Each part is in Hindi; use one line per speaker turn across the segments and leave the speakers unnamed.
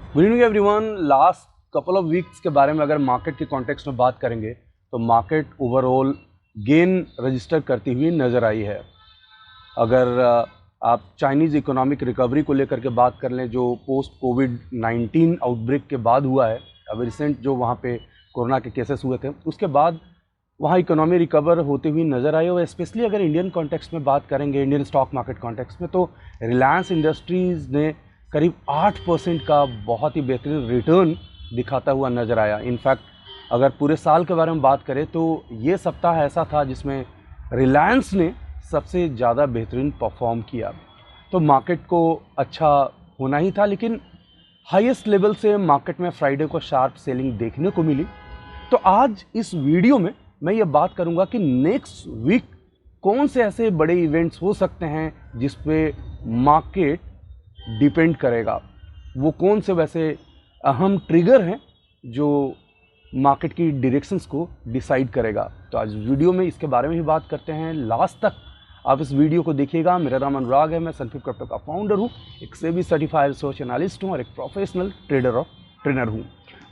Good evening everyone. Last couple of weeks के बारे में अगर मार्केट के कॉन्टेक्स्ट में बात करेंगे तो मार्केट ओवरऑल गेन रजिस्टर करती हुई नज़र आई है। अगर आप चाइनीज़ इकोनॉमिक रिकवरी को लेकर के बात कर लें, जो पोस्ट कोविड-19 आउटब्रेक के बाद हुआ है, अभी रिसेंट जो वहाँ पे कोरोना के केसेस हुए थे उसके बाद वहाँ इकोनॉमी रिकवर होती हुई नज़र आई। और स्पेशली अगर इंडियन कॉन्टेक्स्ट में बात करेंगे, इंडियन स्टॉक मार्केट कॉन्टेक्स्ट में, तो रिलायंस इंडस्ट्रीज़ ने करीब 8% का बहुत ही बेहतरीन रिटर्न दिखाता हुआ नज़र आया। इनफैक्ट अगर पूरे साल के बारे में बात करें तो ये सप्ताह ऐसा था जिसमें रिलायंस ने सबसे ज़्यादा बेहतरीन परफॉर्म किया। तो मार्केट को अच्छा होना ही था, लेकिन हाईएस्ट लेवल से मार्केट में फ्राइडे को शार्प सेलिंग देखने को मिली। तो आज इस वीडियो में मैं ये बात करूंगा कि नेक्स्ट वीक कौन से ऐसे बड़े इवेंट्स हो सकते हैं जिस पे मार्केट डिपेंड करेगा, वो कौन से वैसे अहम ट्रिगर हैं जो मार्केट की डायरेक्शंस को डिसाइड करेगा। तो आज वीडियो में इसके बारे में ही बात करते हैं। लास्ट तक आप इस वीडियो को देखिएगा। मेरा नाम अनुराग है, मैं सनफिप क्रिप्टो का फाउंडर हूँ, एक सेबी सर्टिफाइड रिसर्च एनालिस्ट हूँ और एक प्रोफेशनल ट्रेडर हूँ।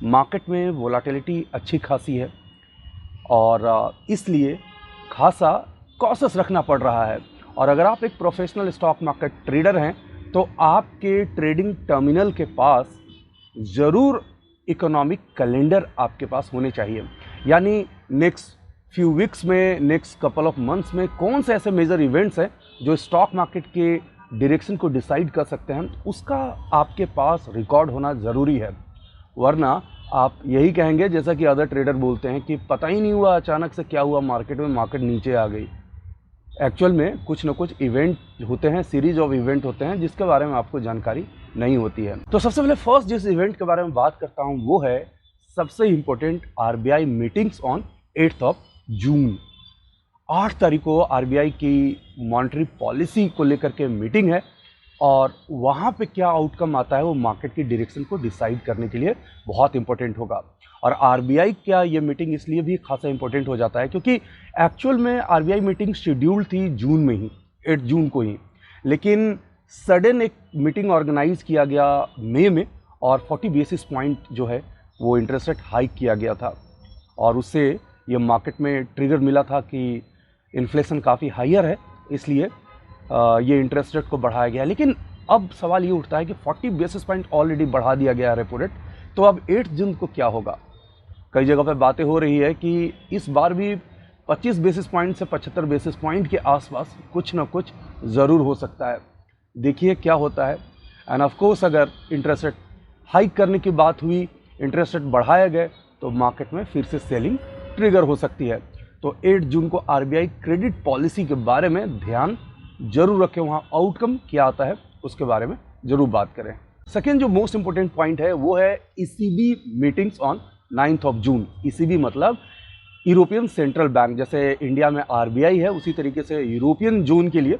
मार्केट में वोलाटिलिटी अच्छी खासी है और इसलिए खासा कॉशस रखना पड़ रहा है। और अगर आप एक प्रोफेशनल स्टॉक मार्केट ट्रेडर हैं तो आपके ट्रेडिंग टर्मिनल के पास ज़रूर इकोनॉमिक कैलेंडर आपके पास होने चाहिए। यानी नेक्स्ट फ्यू वीक्स में, नेक्स्ट कपल ऑफ मंथ्स में कौन से ऐसे मेजर इवेंट्स हैं जो स्टॉक मार्केट के डायरेक्शन को डिसाइड कर सकते हैं, उसका आपके पास रिकॉर्ड होना ज़रूरी है। वरना आप यही कहेंगे जैसा कि अदर ट्रेडर बोलते हैं कि पता ही नहीं हुआ अचानक से क्या हुआ मार्केट में, मार्केट नीचे आ गई। एक्चुअल में कुछ न कुछ इवेंट होते हैं, सीरीज ऑफ इवेंट होते हैं जिसके बारे में आपको जानकारी नहीं होती है। तो सबसे पहले फर्स्ट जिस इवेंट के बारे में बात करता हूं वो है सबसे important RBI meetings on 8th of June. 8 तारीख को आरबीआई की मॉनेटरी पॉलिसी को लेकर के मीटिंग है और वहाँ पे क्या आउटकम आता है वो मार्केट की डायरेक्शन को डिसाइड करने के लिए बहुत इंपॉर्टेंट होगा। और आरबीआई क्या ये मीटिंग इसलिए भी खासा इंपॉर्टेंट हो जाता है क्योंकि एक्चुअल में आरबीआई मीटिंग शेड्यूल्ड थी जून में ही, 8 जून को ही, लेकिन सडन एक मीटिंग ऑर्गेनाइज किया गया मई में और 40 बेसिस पॉइंट जो है वो इंटरेस्ट रेट हाइक किया गया था और उससे ये मार्केट में ट्रिगर मिला था कि इन्फ्लेशन काफ़ी हाइयर है, इसलिए ये इंटरेस्ट रेट को बढ़ाया गया। लेकिन अब सवाल ये उठता है कि 40 बेसिस पॉइंट ऑलरेडी बढ़ा दिया गया है रेपो रेट, तो अब 8 जून को क्या होगा। कई जगह पे बातें हो रही है कि इस बार भी 25 बेसिस पॉइंट से 75 बेसिस पॉइंट के आसपास कुछ ना कुछ ज़रूर हो सकता है। देखिए क्या होता है। एंड ऑफ कोर्स अगर इंटरेस्ट रेट हाइक करने की बात हुई, इंटरेस्ट रेट बढ़ाए गए, तो मार्केट में फिर से सेलिंग ट्रिगर हो सकती है। तो 8 जून को आरबीआई क्रेडिट पॉलिसी के बारे में ध्यान जरूर रखें, वहाँ आउटकम क्या आता है उसके बारे में जरूर बात करें। सेकेंड जो मोस्ट इंपॉर्टेंट पॉइंट है वो है ECB meetings on 9th of June. ECB मतलब यूरोपियन सेंट्रल बैंक, जैसे इंडिया में आरबीआई है उसी तरीके से यूरोपियन जोन के लिए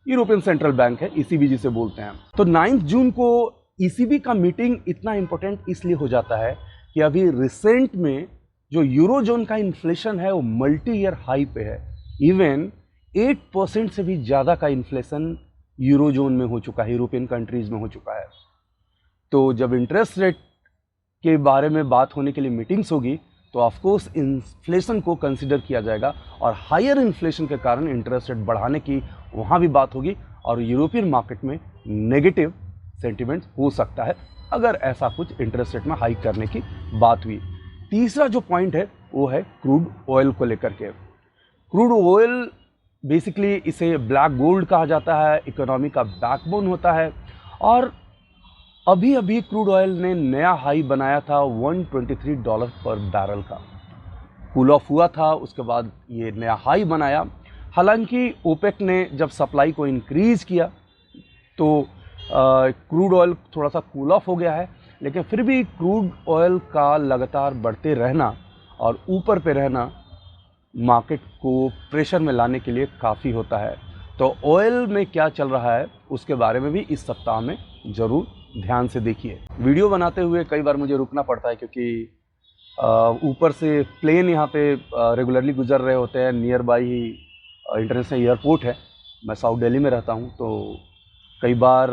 यूरोपियन सेंट्रल बैंक है, ईसीबी जिसे बोलते हैं। तो 9th जून को ईसीबी का मीटिंग इतना इंपॉर्टेंट इसलिए हो जाता है कि अभी रिसेंट में जो यूरो जोन का इन्फ्लेशन है वो मल्टी ईयर हाई पे है। इवन 8% से भी ज़्यादा का इन्फ्लेशन यूरो जोन में हो चुका है, यूरोपियन कंट्रीज़ में हो चुका है। तो जब इंटरेस्ट रेट के बारे में बात होने के लिए मीटिंग्स होगी तो ऑफकोर्स इन्फ्लेशन को कंसिडर किया जाएगा और हायर इन्फ्लेशन के कारण इंटरेस्ट रेट बढ़ाने की वहाँ भी बात होगी और यूरोपियन मार्केट में नेगेटिव सेंटिमेंट्स हो सकता है अगर ऐसा कुछ इंटरेस्ट रेट में हाइक करने की बात हुई। तीसरा जो पॉइंट है वो है क्रूड ऑयल को लेकर के। क्रूड ऑयल बेसिकली इसे ब्लैक गोल्ड कहा जाता है, इकोनॉमी का बैकबोन होता है और अभी अभी क्रूड ऑयल ने नया हाई बनाया था $123 पर बैरल का। कूल ऑफ हुआ था, उसके बाद ये नया हाई बनाया। हालांकि ओपेक ने जब सप्लाई को इंक्रीज़ किया तो क्रूड ऑयल थोड़ा सा कूल ऑफ हो गया है, लेकिन फिर भी क्रूड ऑयल का लगातार बढ़ते रहना और ऊपर पे रहना मार्केट को प्रेशर में लाने के लिए काफ़ी होता है। तो ऑयल में क्या चल रहा है उसके बारे में भी इस सप्ताह में ज़रूर ध्यान से देखिए। वीडियो बनाते हुए कई बार मुझे रुकना पड़ता है क्योंकि ऊपर से प्लेन यहाँ पे रेगुलरली गुजर रहे होते हैं। Near by he international airport है, मैं साउथ दिल्ली में रहता हूँ, तो कई बार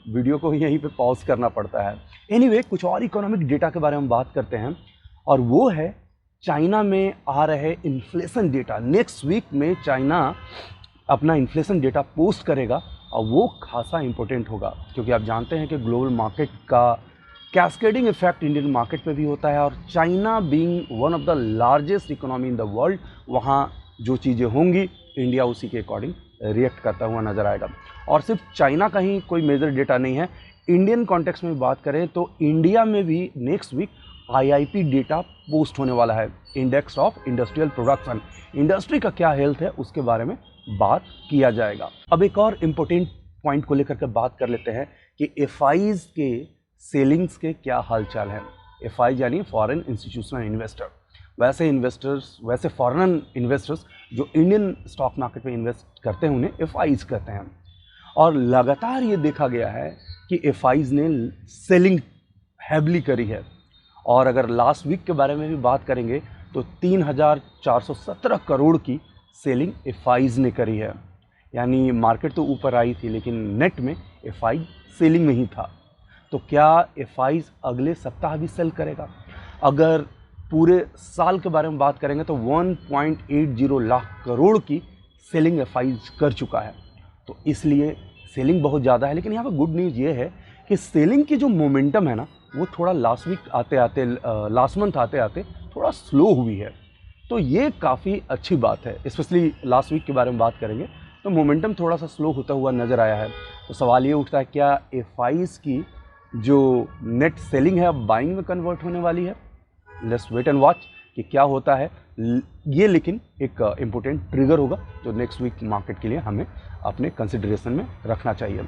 वीडियो को यहीं पे पॉज करना पड़ता है। एनीवे, कुछ और इकोनॉमिक डेटा के बारे में बात करते हैं, और वो है चाइना में आ रहे इन्फ्लेशन डेटा। नेक्स्ट वीक में चाइना अपना इन्फ्लेशन डेटा पोस्ट करेगा और वो खासा इंपॉर्टेंट होगा, क्योंकि आप जानते हैं कि ग्लोबल मार्केट का कैस्केडिंग इफेक्ट इंडियन मार्केट पे भी होता है, और China being one of the largest economy in the world, वहाँ जो चीज़ें होंगी इंडिया उसी के अकॉर्डिंग रिएक्ट करता हुआ नजर आएगा। और सिर्फ चाइना का ही कोई मेजर डेटा नहीं है, इंडियन कॉन्टेक्स्ट में बात करें तो इंडिया में भी next week IIP data post होने वाला है, index of industrial production. Industry का क्या हेल्थ है उसके बारे में बात किया जाएगा। अब एक और इम्पोर्टेंट पॉइंट को लेकर के बात कर लेते हैं कि FIs के सेलिंग्स के क्या हालचाल है। FI यानी फॉरेन इंस्टीट्यूशनल इन्वेस्टर। वैसे फॉरेन इन्वेस्टर्स जो इंडियन स्टॉक मार्केट में इन्वेस्ट करते हैं उन्हें FIs कहते हैं, और लगातार ये देखा गया है कि FIs ने सेलिंग हैवली करी है। और अगर लास्ट वीक के बारे में भी बात करेंगे तो 3,417 करोड़ की सेलिंग FIs ने करी है। यानी मार्केट तो ऊपर आई थी लेकिन नेट में FI सेलिंग में ही था। तो क्या FIs अगले सप्ताह भी सेल करेगा? अगर पूरे साल के बारे में बात करेंगे तो 1.80 लाख करोड़ की सेलिंग FIs कर चुका है। तो इसलिए सेलिंग बहुत ज़्यादा है। लेकिन यहाँ पर गुड न्यूज़ ये है कि सेलिंग की जो मोमेंटम है ना, वो थोड़ा लास्ट मंथ आते आते थोड़ा स्लो हुई है। तो ये काफ़ी अच्छी बात है। स्पेशली लास्ट वीक के बारे में बात करेंगे तो मोमेंटम थोड़ा सा स्लो होता हुआ नज़र आया है। तो सवाल ये उठता है, क्या FIs की जो नेट सेलिंग है अब बाइंग में कन्वर्ट होने वाली है? लेट्स वेट एंड वॉच कि क्या होता है ये। लेकिन एक इम्पोर्टेंट ट्रिगर होगा जो नेक्स्ट वीक मार्केट के लिए हमें अपने कंसिडरेशन में रखना चाहिए।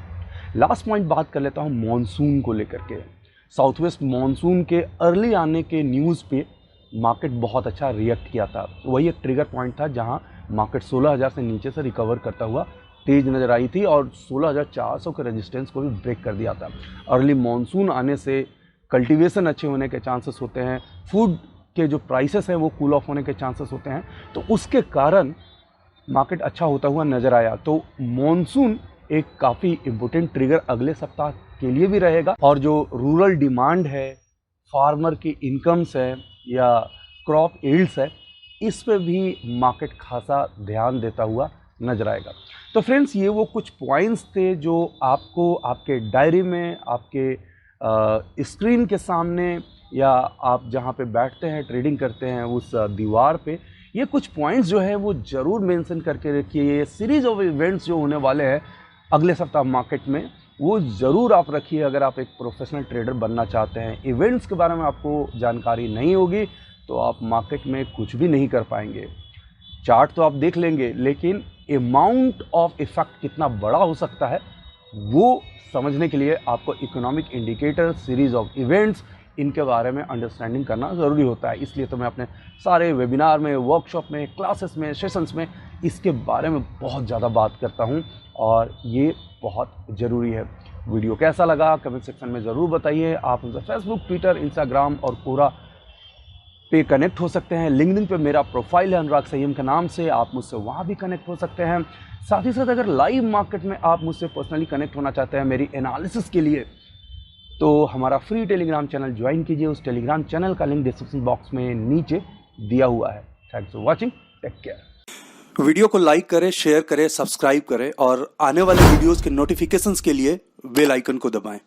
लास्ट पॉइंट बात कर लेता हूँ मॉनसून को लेकर के। साउथ वेस्ट मॉनसून के अर्ली आने के न्यूज़ पे मार्केट बहुत अच्छा रिएक्ट किया था। वही एक ट्रिगर पॉइंट था जहां मार्केट 16,000 से नीचे से रिकवर करता हुआ तेज नज़र आई थी और 16,400 के रेजिस्टेंस को भी ब्रेक कर दिया था। अर्ली मॉनसून आने से कल्टीवेशन अच्छे होने के चांसेस होते हैं, फूड के जो प्राइसेस हैं वो कूल ऑफ होने के चांसेस होते हैं, तो उसके कारण मार्केट अच्छा होता हुआ नज़र आया। तो मॉनसून एक काफ़ी इम्पोर्टेंट ट्रिगर अगले सप्ताह के लिए भी रहेगा। और जो रूरल डिमांड है, फार्मर की इनकम्स है या क्रॉप यील्ड्स है, इस पे भी मार्केट खासा ध्यान देता हुआ नजर आएगा। तो फ्रेंड्स, ये वो कुछ पॉइंट्स थे जो आपको आपके डायरी में, आपके स्क्रीन के सामने या आप जहाँ पे बैठते हैं ट्रेडिंग करते हैं उस दीवार पे, ये कुछ पॉइंट्स जो है वो ज़रूर मेंशन करके रखिए। ये सीरीज़ ऑफ इवेंट्स जो होने वाले हैं अगले सप्ताह मार्केट में, वो ज़रूर आप रखिए अगर आप एक प्रोफेशनल ट्रेडर बनना चाहते हैं। इवेंट्स के बारे में आपको जानकारी नहीं होगी तो आप मार्केट में कुछ भी नहीं कर पाएंगे। चार्ट तो आप देख लेंगे लेकिन अमाउंट ऑफ इफेक्ट कितना बड़ा हो सकता है वो समझने के लिए आपको economic indicator, series of events, इनके बारे में अंडरस्टैंडिंग करना ज़रूरी होता है। इसलिए तो मैं अपने सारे वेबिनार में, वर्कशॉप में, क्लासेस में, सेशंस में इसके बारे में बहुत ज़्यादा बात करता हूँ और ये बहुत ज़रूरी है। वीडियो कैसा लगा कमेंट सेक्शन में ज़रूर बताइए। आप मुझसे फेसबुक, ट्विटर, इंस्टाग्राम और कोरा पे कनेक्ट हो सकते हैं। लिंक्डइन पे मेरा प्रोफाइल है अनुराग संयम के नाम से, आप मुझसे वहाँ भी कनेक्ट हो सकते हैं। साथ ही साथ अगर लाइव मार्केट में आप मुझसे पर्सनली कनेक्ट होना चाहते हैं मेरी एनालिसिस के लिए, तो हमारा फ्री टेलीग्राम चैनल ज्वाइन कीजिए। उस टेलीग्राम चैनल का लिंक डिस्क्रिप्शन बॉक्स में नीचे दिया हुआ है। Thanks for watching, take care. Video को लाइक करें, शेयर करें, सब्सक्राइब करें और आने वाले वीडियोस के नोटिफिकेशंस के लिए बेल आइकन को दबाएं।